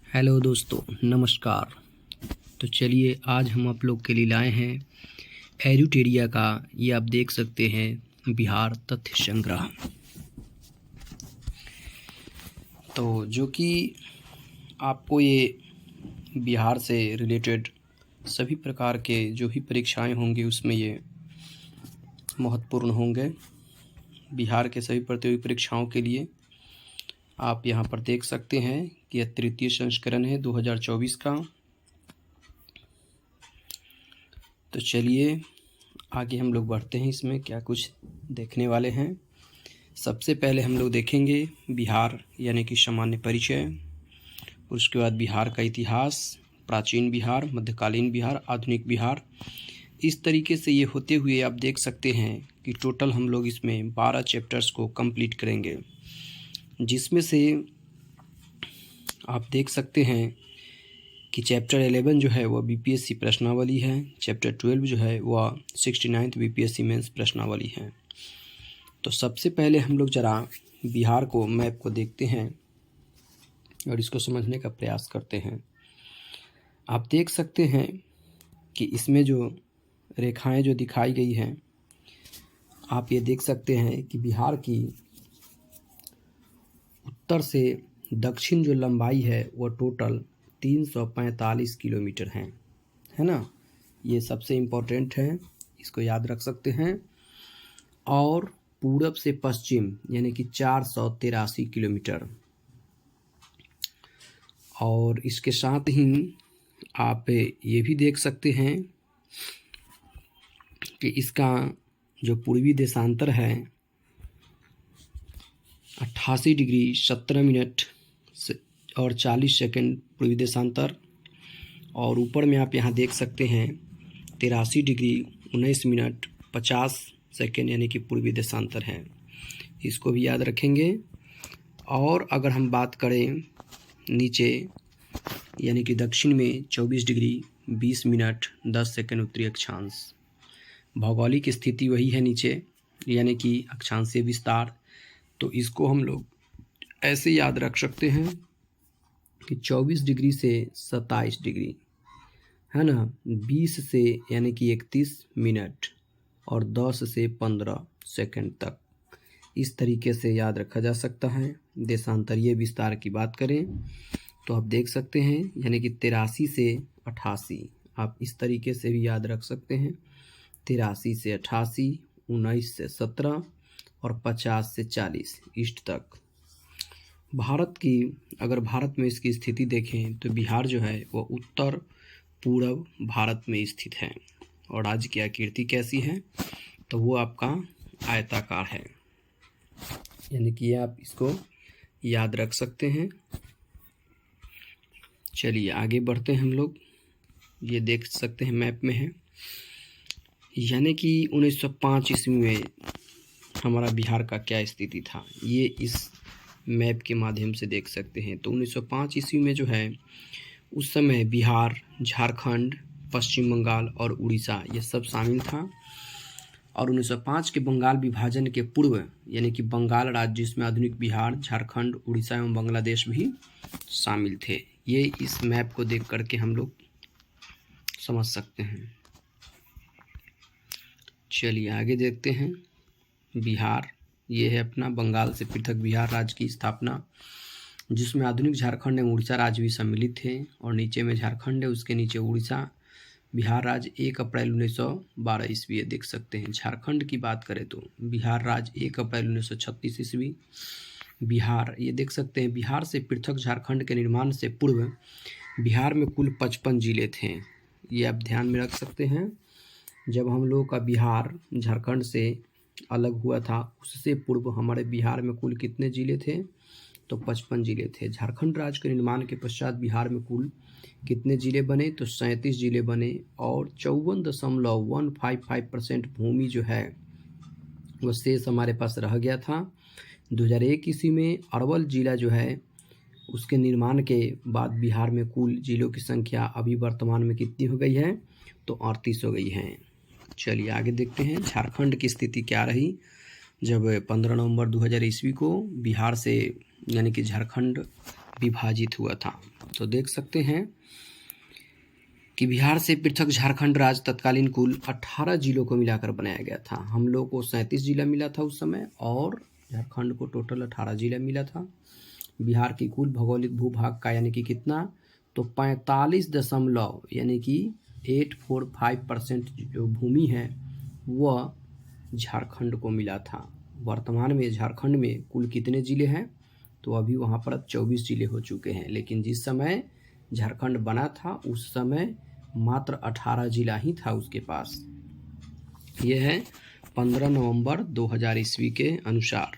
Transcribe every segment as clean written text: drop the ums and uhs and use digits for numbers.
Hello दोस्तों, नमस्कार। तो चलिए आज हम आप लोग के लिए लाए हैं एरुटेरिया का, ये आप देख सकते हैं, बिहार तथ्य संग्रह। तो जो कि आपको ये बिहार से रिलेटेड सभी प्रकार के जो भी परीक्षाएं होंगी उसमें ये महत्वपूर्ण होंगे। बिहार के सभी प्रतियोगी परीक्षाओं के लिए आप यहाँ पर देख सकते हैं कि यह तृतीय संस्करण है 2024 का। तो चलिए आगे हम लोग बढ़ते हैं, इसमें क्या कुछ देखने वाले हैं। सबसे पहले हम लोग देखेंगे बिहार यानी कि सामान्य परिचय, उसके बाद बिहार का इतिहास, प्राचीन बिहार, मध्यकालीन बिहार, आधुनिक बिहार। इस तरीके से ये होते हुए आप देख सकते हैं कि टोटल हम लोग इसमें 12 चैप्टर्स को कंप्लीट करेंगे, जिसमें से आप देख सकते हैं कि चैप्टर 11 जो है वह बीपीएससी प्रश्नावली है, चैप्टर 12 जो है वह 69th बीपीएससी मेंस प्रश्नावली है। तो सबसे पहले हम लोग ज़रा बिहार को, मैप को देखते हैं और इसको समझने का प्रयास करते हैं। आप देख सकते हैं कि इसमें जो रेखाएं जो दिखाई गई हैं, आप ये देख सकते हैं कि बिहार की उत्तर से दक्षिण जो लंबाई है वह टोटल 345 किलोमीटर है ना। ये सबसे इम्पोर्टेंट है, इसको याद रख सकते हैं। और पूरब से पश्चिम यानी कि 483 किलोमीटर। और इसके साथ ही आप ये भी देख सकते हैं कि इसका जो पूर्वी देशांतर है 88 डिग्री 17 मिनट और 40 सेकंड पूर्वी देशांतर। और ऊपर में आप यहाँ देख सकते हैं 83 डिग्री 19 मिनट 50 सेकंड यानी कि पूर्वी देशांतर है, इसको भी याद रखेंगे। और अगर हम बात करें नीचे यानी कि दक्षिण में 24 डिग्री 20 मिनट 10 सेकंड उत्तरी अक्षांश। भौगोलिक स्थिति वही है नीचे यानी कि अक्षांशीय विस्तार। तो इसको हम लोग ऐसे याद रख सकते हैं कि 24 डिग्री से 27 डिग्री है ना, 20 से यानी कि 31 मिनट और 10 से 15 सेकंड तक, इस तरीके से याद रखा जा सकता है। देशांतरीय विस्तार की बात करें तो आप देख सकते हैं यानी कि 83 से 88, आप इस तरीके से भी याद रख सकते हैं। 83 से 88, 19 से 17 और 50 से 40 ईस्ट तक। भारत की, अगर भारत में इसकी स्थिति देखें तो बिहार जो है वह उत्तर पूर्व भारत में स्थित है। और राज्य की आकृति कैसी है, तो वो आपका आयताकार है, यानी कि आप इसको याद रख सकते हैं। चलिए आगे बढ़ते हैं हम लोग। ये देख सकते हैं मैप में है, यानी कि 1905 ईस्वी में हमारा बिहार का क्या स्थिति था, ये इस मैप के माध्यम से देख सकते हैं। तो 1905 ईस्वी में जो है उस समय बिहार, झारखंड, पश्चिम बंगाल और उड़ीसा ये सब शामिल था। और 1905 के बंगाल विभाजन के पूर्व यानी कि बंगाल राज्य, जिसमें आधुनिक बिहार, झारखंड, उड़ीसा एवं बांग्लादेश भी शामिल थे। ये इस मैप को देख करके हम लोग समझ सकते हैं। चलिए आगे देखते हैं। बिहार ये है अपना बंगाल से पृथक बिहार राज्य की स्थापना, जिसमें आधुनिक झारखंड एवं उड़ीसा राज्य भी सम्मिलित थे। और नीचे में झारखंड है, उसके नीचे उड़ीसा। बिहार राज्य 1 अप्रैल 1912 ईस्वी देख सकते हैं। झारखंड की बात करें तो बिहार राज्य 1 अप्रैल 1936 ईस्वी। बिहार ये देख सकते हैं, बिहार से पृथक झारखंड के निर्माण से पूर्व बिहार में कुल 55 जिले थे। ये आप ध्यान में रख सकते हैं। जब हम लोग का बिहार झारखंड से अलग हुआ था, उससे पूर्व हमारे बिहार में कुल कितने जिले थे, तो 55 जिले थे। झारखंड राज्य के निर्माण के पश्चात बिहार में कुल कितने जिले बने, तो 37 जिले बने। और 54.155% भूमि जो है वो शेष हमारे पास रह गया था। 2001 ईस्वी में अरवल जिला जो है उसके निर्माण के बाद बिहार में कुल जिलों की संख्या अभी वर्तमान में कितनी हो गई है, तो 38 हो गई है। चलिए आगे देखते हैं झारखंड की स्थिति क्या रही। जब 15 नवंबर 2000 ईस्वी को बिहार से यानी कि झारखंड विभाजित हुआ था। तो देख सकते हैं कि बिहार से पृथक झारखंड राज्य तत्कालीन कुल 18 जिलों को मिलाकर बनाया गया था। हम लोग को 37 जिला मिला था उस समय और झारखंड को टोटल 18 जिला मिला था। बिहार की कुल भौगोलिक भूभाग का यानी कि कितना, तो 45 यानी कि 845% जो भूमि है वह झारखंड को मिला था। वर्तमान में झारखंड में कुल कितने ज़िले हैं, तो अभी वहाँ पर 24 ज़िले हो चुके हैं, लेकिन जिस समय झारखंड बना था उस समय मात्र 18 ज़िला ही था उसके पास। यह है 15 नवंबर 2000 ईस्वी के अनुसार।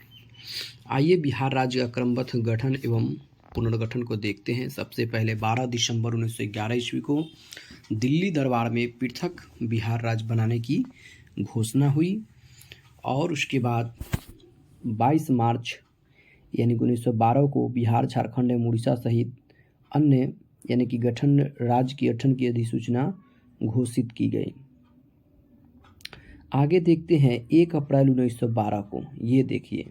आइए बिहार राज्य का क्रमबद्ध गठन एवं पुनर्गठन को देखते हैं। सबसे पहले 12 दिसंबर 1911 ईस्वी को दिल्ली दरबार में पृथक बिहार राज्य बनाने की घोषणा हुई और उसके बाद 22 मार्च यानी कि 1912 को बिहार, झारखंड एवं उड़ीसा सहित अन्य यानी कि राज्य की गठन की अधिसूचना घोषित की गई। आगे देखते हैं 1 अप्रैल 1912 को, ये देखिए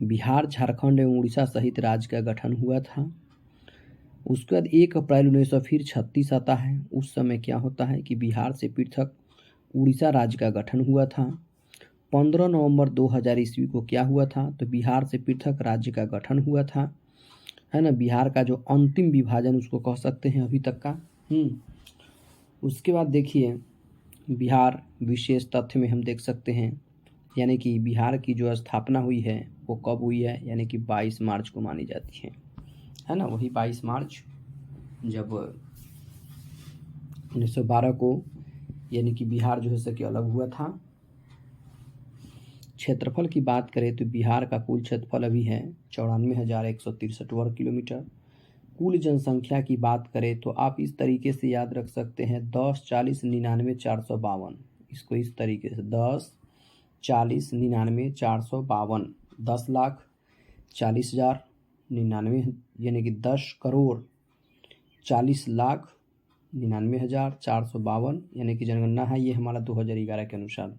बिहार, झारखंड एवं उड़ीसा सहित राज्य का गठन हुआ था। उसके बाद 1 अप्रैल 1936 आता है। उस समय क्या होता है कि बिहार से पृथक उड़ीसा राज्य का गठन हुआ था। 15 नवंबर 2000 ईस्वी को क्या हुआ था, तो बिहार से पृथक राज्य का गठन हुआ था, है ना। बिहार का जो अंतिम विभाजन उसको कह सकते हैं अभी तक का। उसके बाद देखिए बिहार विशेष तथ्य में हम देख सकते हैं, यानी कि बिहार की जो स्थापना हुई है वो कब हुई है, यानी कि 22 मार्च को मानी जाती है ना। वही 22 मार्च जब 1912 को यानी कि बिहार जो है सो कि अलग हुआ था। क्षेत्रफल की बात करें तो बिहार का कुल क्षेत्रफल अभी है 94,163 वर्ग किलोमीटर। कुल जनसंख्या की बात करें तो आप इस तरीके से याद रख सकते हैं 10, 40, 99, 452। इसको इस तरीके से 10, 40, 99, 452, 10 लाख 40,000, 99 यानी कि 10 करोड़ 40 लाख 99,452 यानी कि जनगणना है ये हमारा 2011 के अनुसार।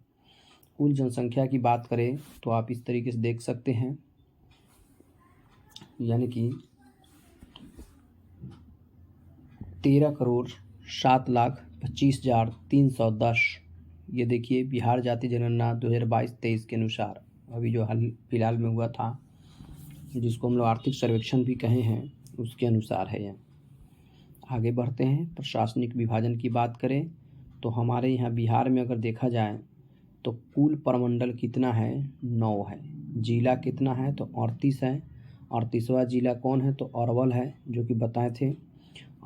कुल जनसंख्या की बात करें तो आप इस तरीके से देख सकते हैं, यानी कि 13,07,25,310। ये देखिए बिहार जाति जनगणना 2022-23 के अनुसार अभी जो हाल फिलहाल में हुआ था, जिसको हम लोग आर्थिक सर्वेक्षण भी कहे हैं, उसके अनुसार है यह। आगे बढ़ते हैं। प्रशासनिक विभाजन की बात करें तो हमारे यहाँ बिहार में अगर देखा जाए तो कुल प्रमंडल कितना है, 9 है। जिला कितना है, तो 38 है। 38वां जिला कौन है, तो अरवल है, जो कि बताए थे।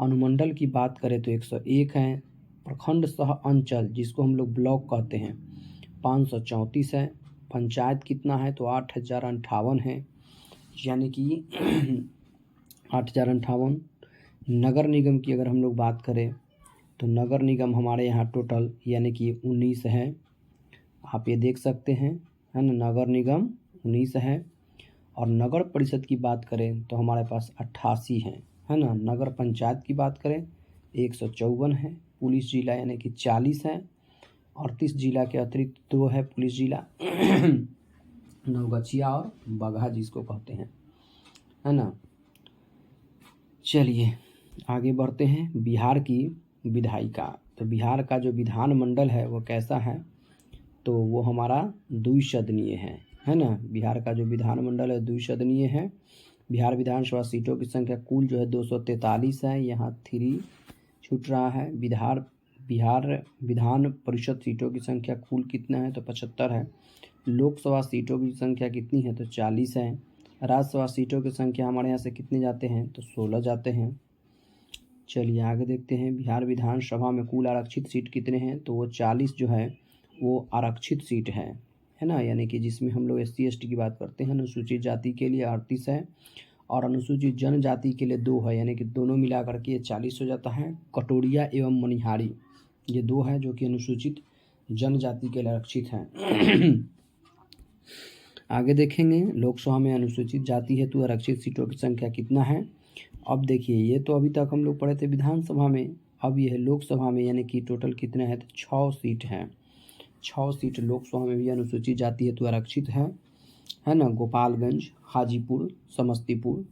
अनुमंडल की बात करें तो 101 है। प्रखंड सह अंचल जिसको हम लोग ब्लॉक कहते हैं 534 है। पंचायत कितना है, तो 8,058 है, यानी कि 8,058। नगर निगम की अगर हम लोग बात करें तो नगर निगम हमारे यहाँ टोटल यानी कि 19 है। आप ये देख सकते हैं, है ना, नगर निगम 19 है। और नगर परिषद की बात करें तो हमारे पास 88 है ना। नगर पंचायत की बात करें 154 है। पुलिस जिला यानी कि 40 है। 38 जिला के अतिरिक्त 2 है पुलिस जिला नवगछिया और बगहा जिसको कहते हैं, है ना। चलिए आगे बढ़ते हैं। बिहार की विधायिका, तो बिहार का जो विधानमंडल है वो कैसा है, तो वो हमारा द्विसदनीय है ना। बिहार का जो विधानमंडल है द्विसदनीय है। बिहार विधानसभा सीटों की संख्या कुल जो है 243 है, यहाँ 3 छूट रहा है। बिहार विधान परिषद सीटों की संख्या कुल कितना है, तो 75 है। लोकसभा सीटों की संख्या कितनी है, तो 40 है। राज्यसभा सीटों की संख्या हमारे यहाँ से कितने जाते हैं, तो 16 जाते हैं। चलिए आगे देखते हैं। बिहार विधानसभा में कुल आरक्षित सीट कितने हैं, तो वो 40 जो है वो आरक्षित सीट है ना, यानी कि जिसमें हम लोग SC ST की बात करते हैं। अनुसूचित जाति के लिए 38 है और अनुसूचित जनजाति के लिए 2 है, यानी कि दोनों मिला करके 40 हो जाता है। कटोरिया एवं मनिहारी ये 2 है जो कि अनुसूचित जनजाति के लिए आरक्षित हैं। आगे देखेंगे लोकसभा में अनुसूचित जाति हेतु आरक्षित सीटों की संख्या कितना है। अब देखिए ये तो अभी तक हम लोग पढ़े थे विधानसभा में, अब ये है लोकसभा में, यानी कि टोटल कितना है, तो 6 सीट हैं। 6 सीट लोकसभा में भी अनुसूचित जाति हेतु आरक्षित है ना। गोपालगंज, हाजीपुर, समस्तीपुर,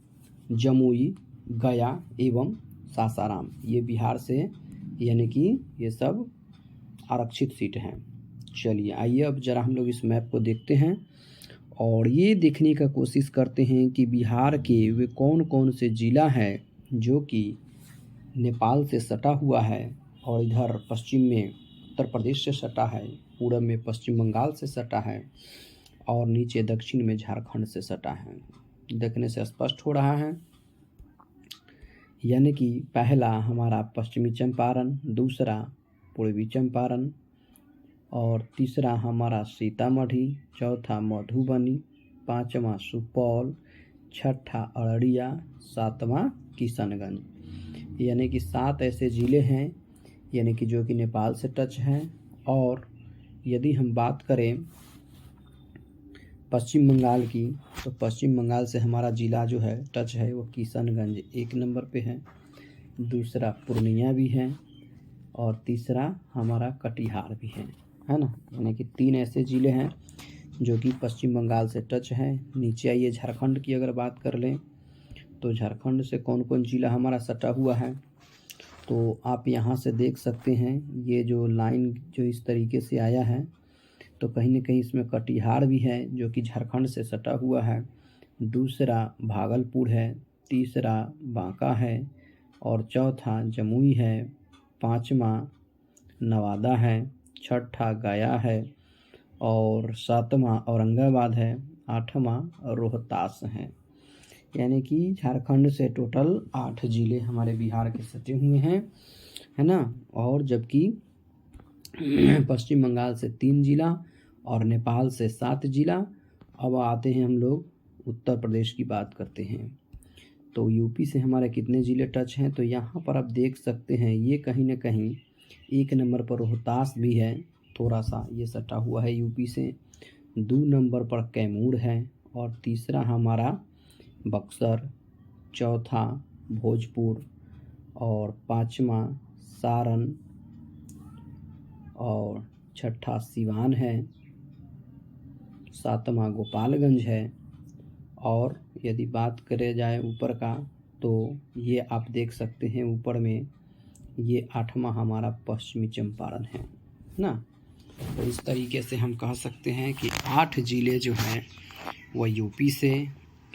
जमुई, गया एवं सासाराम, ये बिहार से, यानी कि ये सब आरक्षित सीट हैं। चलिए आइए अब ज़रा हम लोग इस मैप को देखते हैं और ये देखने का कोशिश करते हैं कि बिहार के वे कौन कौन से ज़िला है जो कि नेपाल से सटा हुआ है, और इधर पश्चिम में उत्तर प्रदेश से सटा है, पूरब में पश्चिम बंगाल से सटा है, और नीचे दक्षिण में झारखंड से सटा है। देखने से स्पष्ट हो रहा है, यानी कि पहला हमारा पश्चिमी चंपारण, दूसरा पूर्वी चंपारण, और तीसरा हमारा सीतामढ़ी, चौथा मधुबनी, पांचवा सुपौल, छठा अररिया, सातवां किशनगंज। यानी कि 7 ऐसे ज़िले हैं, यानी कि जो कि नेपाल से टच हैं। और यदि हम बात करें पश्चिम बंगाल की, तो पश्चिम बंगाल से हमारा ज़िला जो है टच है वो किशनगंज 1 नंबर पे है, दूसरा पूर्णिया भी है, और तीसरा हमारा कटिहार भी है ना। यानी कि 3 ऐसे ज़िले हैं जो कि पश्चिम बंगाल से टच है। नीचे आइए झारखंड की अगर बात कर लें तो झारखंड से कौन कौन ज़िला हमारा सटा हुआ है, तो आप यहाँ से देख सकते हैं। ये जो लाइन जो इस तरीके से आया है, तो कहीं ना कहीं इसमें कटिहार भी है जो कि झारखंड से सटा हुआ है, दूसरा भागलपुर है, तीसरा बांका है, और चौथा जमुई है, पांचवा नवादा है, छठा गया है, और सातवां औरंगाबाद है, आठवां रोहतास है। यानी कि झारखंड से टोटल 8 ज़िले हमारे बिहार के सटे हुए हैं, है ना। और जबकि पश्चिम बंगाल से 3 ज़िला और नेपाल से 7 ज़िला। अब आते हैं हम लोग उत्तर प्रदेश की बात करते हैं, तो यूपी से हमारे कितने ज़िले टच हैं, तो यहाँ पर आप देख सकते हैं ये कहीं ना कहीं 1 नंबर पर रोहतास भी है, थोड़ा सा ये सटा हुआ है यूपी से, 2 नंबर पर कैमूर है, और तीसरा हमारा बक्सर, चौथा भोजपुर, और पांचवा सारण, और छठा सिवान है, सातवां गोपालगंज है, और यदि बात करे जाए ऊपर का तो ये आप देख सकते हैं ऊपर में ये 8वां हमारा पश्चिमी चंपारण है ना। तो इस तरीके से हम कह सकते हैं कि 8 ज़िले जो हैं वह यूपी से,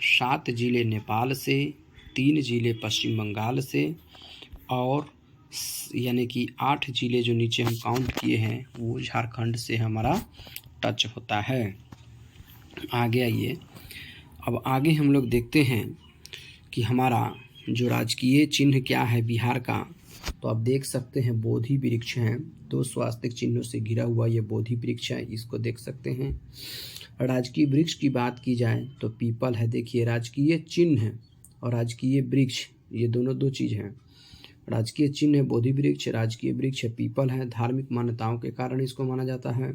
7 ज़िले नेपाल से, 3 ज़िले पश्चिम बंगाल से, और यानी कि 8 ज़िले जो नीचे हम काउंट किए हैं वो झारखंड से हमारा टच होता है। आगे आइए, अब आगे हम लोग देखते हैं कि हमारा जो राजकीय चिन्ह क्या है बिहार का, तो आप देख सकते हैं बोधि वृक्ष हैं, 2 स्वास्तिक चिन्हों से घिरा हुआ ये बोधि वृक्ष है, इसको देख सकते हैं। राजकीय वृक्ष की बात की जाए तो पीपल है, देखिए राजकीय चिन्ह और राजकीय वृक्ष ये दोनों 2 चीज़ हैं। राजकीय चिन्ह है बोधि वृक्ष, राजकीय वृक्ष है पीपल है, धार्मिक मान्यताओं के कारण इसको माना जाता है।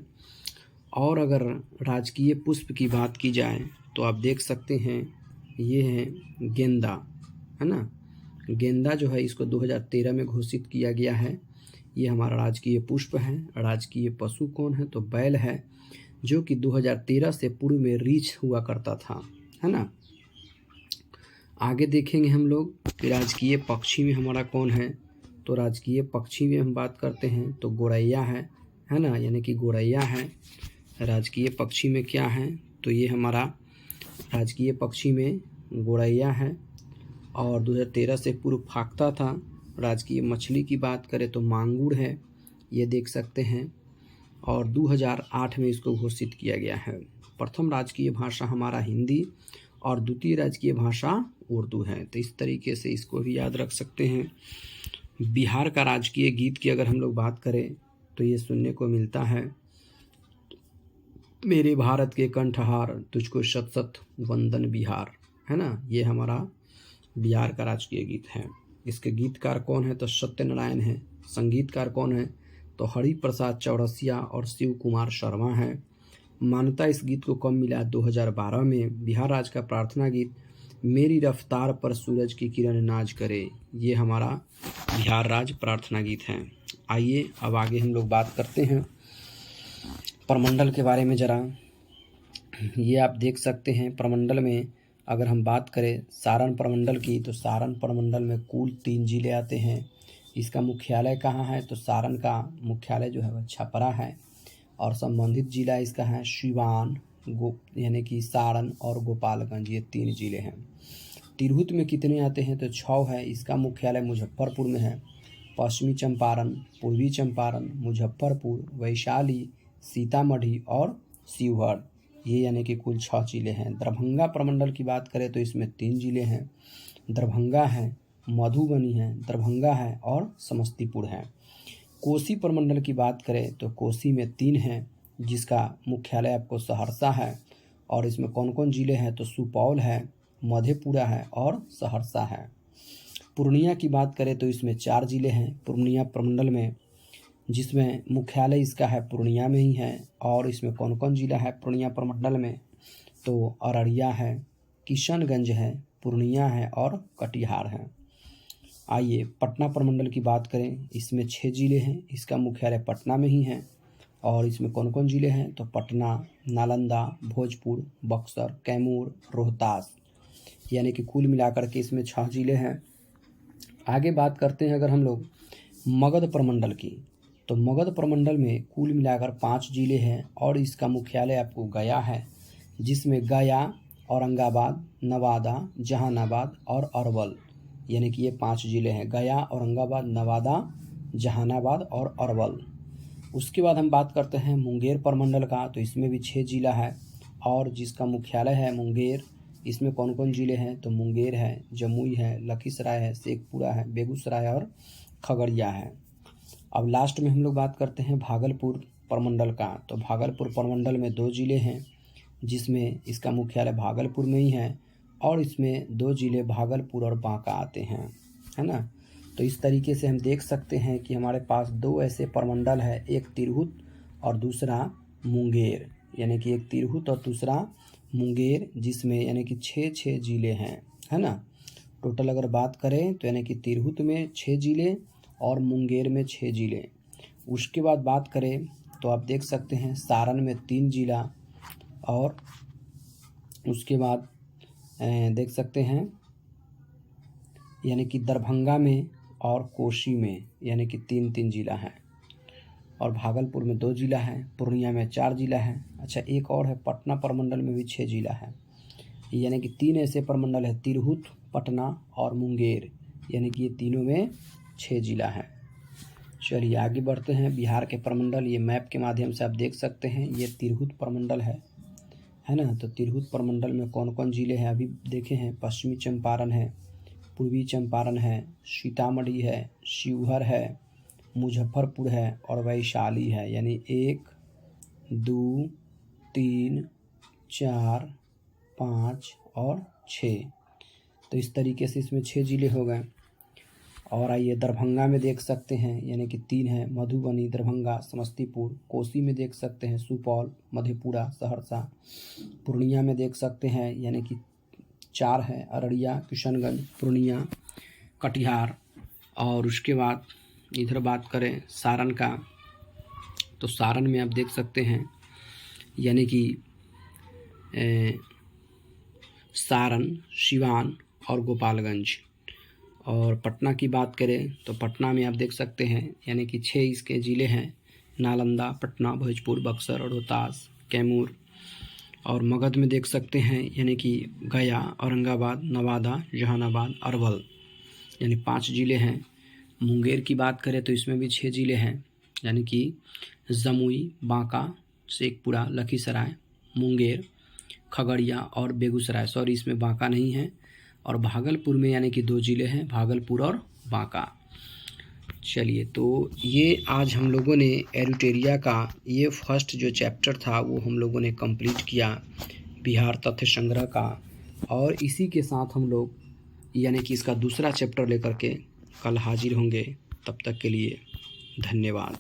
और अगर राजकीय पुष्प की बात की जाए तो आप देख सकते हैं ये है गेंदा, है ना। गेंदा जो है इसको 2013 में घोषित किया गया है, ये हमारा राजकीय पुष्प है। राजकीय पशु कौन है, तो बैल है, जो कि 2013 से पूर्व में रीछ हुआ करता था, है ना। आगे देखेंगे हम लोग कि राजकीय पक्षी में हमारा कौन है, तो राजकीय पक्षी में हम बात करते हैं तो गोरैया है ना, यानी कि गोरैया है। राजकीय पक्षी में क्या है, तो ये हमारा राजकीय पक्षी में गोरैया है, और 2013 से पूर्व फाख्ता था। राजकीय मछली की बात करें तो मांगुर है, ये देख सकते हैं, और 2008 में इसको घोषित किया गया है। प्रथम राजकीय भाषा हमारा हिंदी और द्वितीय राजकीय भाषा उर्दू है, तो इस तरीके से इसको भी याद रख सकते हैं। बिहार का राजकीय गीत की अगर हम लोग बात करें तो ये सुनने को मिलता है, मेरे भारत के कंठहार तुझको शत शत वंदन बिहार, है ना। ये हमारा बिहार का राजकीय गीत है। इसके गीतकार कौन है, तो सत्यनारायण है। संगीतकार कौन है, तो हरि प्रसाद चौरसिया और शिव कुमार शर्मा है। मान्यता इस गीत को कब मिला, 2012 में। बिहार राज्य का प्रार्थना गीत मेरी रफ्तार पर सूरज की किरण नाज करे, ये हमारा बिहार राज्य प्रार्थना गीत है। आइए अब आगे हम लोग बात करते हैं प्रमंडल के बारे में ज़रा। ये आप देख सकते हैं प्रमंडल में अगर हम बात करें सारण प्रमंडल की, तो सारण प्रमंडल में कुल 3 जिले आते हैं। इसका मुख्यालय कहाँ है, तो सारण का मुख्यालय जो है वह छपरा है, और संबंधित जिला इसका है सिवान, यानी कि सारण और गोपालगंज, ये 3 जिले हैं। तिरहुत में कितने आते हैं, तो 6 है। इसका मुख्यालय मुजफ्फरपुर में है। पश्चिमी चंपारण, पूर्वी चंपारण, मुजफ्फरपुर, वैशाली, सीतामढ़ी और शिवहर, ये यानी कि कुल 6 जिले हैं। दरभंगा प्रमंडल की बात करें तो इसमें 3 जिले हैं। दरभंगा है, मधुबनी है, दरभंगा है और समस्तीपुर है। कोसी प्रमंडल की बात करें तो कोसी में 3 हैं, जिसका मुख्यालय आपको सहरसा है। और इसमें कौन कौन जिले हैं, तो सुपौल है, मधेपुरा है और सहरसा है। पूर्णिया की बात करें तो इसमें 4 जिले हैं पूर्णिया प्रमंडल में, जिसमें मुख्यालय इसका है पूर्णिया में ही है। और इसमें कौन कौन जिला है पूर्णिया प्रमंडल में, तो अररिया है, किशनगंज है, पूर्णिया है और कटिहार है। आइए पटना प्रमंडल की बात करें, इसमें 6 जिले हैं। इसका मुख्यालय पटना में ही है। और इसमें कौन कौन जिले हैं, तो पटना, नालंदा, भोजपुर, बक्सर, कैमूर, रोहतास, यानी कि कुल मिलाकर के इसमें 6 जिले हैं। आगे बात करते हैं अगर हम लोग मगध प्रमंडल की, तो मगध प्रमंडल में कुल मिलाकर 5 जिले हैं। और इसका मुख्यालय आपको गया है, जिसमें गया, औरंगाबाद, नवादा, जहानाबाद और अरवल, यानी कि ये 5 जिले हैं। गया, औरंगाबाद, नवादा, जहानाबाद और अरवल। उसके बाद हम बात करते हैं मुंगेर प्रमंडल का, तो इसमें भी 6 जिला है और जिसका मुख्यालय है मुंगेर। इसमें कौन कौन जिले हैं, तो मुंगेर है, जमुई है, लखीसराय है, शेखपुरा है, बेगूसराय और खगड़िया है। अब लास्ट में हम लोग बात करते हैं भागलपुर प्रमंडल का, तो भागलपुर प्रमंडल में 2 जिले हैं, जिसमें इसका मुख्यालय भागलपुर में ही है। और इसमें 2 जिले भागलपुर और बांका आते हैं, है ना। तो इस तरीके से हम देख सकते हैं कि हमारे पास 2 ऐसे प्रमंडल है, एक तिरहुत और दूसरा मुंगेर, यानी कि एक तिरहुत और दूसरा मुंगेर, जिसमें यानी कि 6 जिले हैं, है ना। टोटल अगर बात करें तो यानी कि तिरहुत में 6 जिले और मुंगेर में 6 जिले। उसके बाद बात करें तो आप देख सकते हैं सारण में 3 जिला, और उसके बाद देख सकते हैं यानी कि दरभंगा में और कोसी में, यानी कि 3 जिला है। और भागलपुर में 2 जिला है, पूर्णिया में 4 जिला है। अच्छा, एक और है पटना प्रमंडल में भी 6 जिला है, यानी कि 3 ऐसे प्रमंडल है, तिरहुत, पटना और मुंगेर, यानी कि ये तीनों में 6 जिला है। चलिए आगे बढ़ते हैं। बिहार के प्रमंडल, ये मैप के माध्यम से आप देख सकते हैं, ये तिरहुत प्रमंडल है ना। तो तिरहुत प्रमंडल में कौन कौन जिले हैं अभी देखे हैं, पश्चिमी चंपारण है, पूर्वी चंपारण है, सीतामढ़ी है, शिवहर है, मुजफ्फरपुर है और वैशाली है, यानी 1, 2, 3, 4, 5 और 6। तो इस तरीके से इसमें 6 जिले हो गए। और आइए दरभंगा में देख सकते हैं, यानी कि 3 है, मधुबनी, दरभंगा, समस्तीपुर। कोसी में देख सकते हैं सुपौल, मधेपुरा, सहरसा। पूर्णिया में देख सकते हैं, यानी कि 4 है, अररिया, किशनगंज, पूर्णिया, कटिहार। और उसके बाद इधर बात करें सारण का, तो सारण में आप देख सकते हैं यानी कि सारण, सिवान और गोपालगंज। और पटना की बात करें तो पटना में आप देख सकते हैं यानी कि 6 इसके ज़िले हैं, नालंदा, पटना, भोजपुर, बक्सर, रोहतास, कैमूर। और मगध में देख सकते हैं यानी कि गया, औरंगाबाद, नवादा, जहानाबाद, अरवल, यानी 5 ज़िले हैं। मुंगेर की बात करें तो इसमें भी 6 ज़िले हैं, यानी कि जमुई, बांका, शेखपुरा, लखीसराय, मुंगेर, खगड़िया और बेगूसराय। सॉरी, इसमें बांका नहीं है। और भागलपुर में यानी कि 2 ज़िले हैं, भागलपुर और बांका। चलिए, तो ये आज हम लोगों ने एरिटेरिया का ये फर्स्ट जो चैप्टर था वो हम लोगों ने कंप्लीट किया, बिहार तथ्य संग्रह का। और इसी के साथ हम लोग यानी कि इसका दूसरा चैप्टर लेकर के कल हाजिर होंगे। तब तक के लिए धन्यवाद।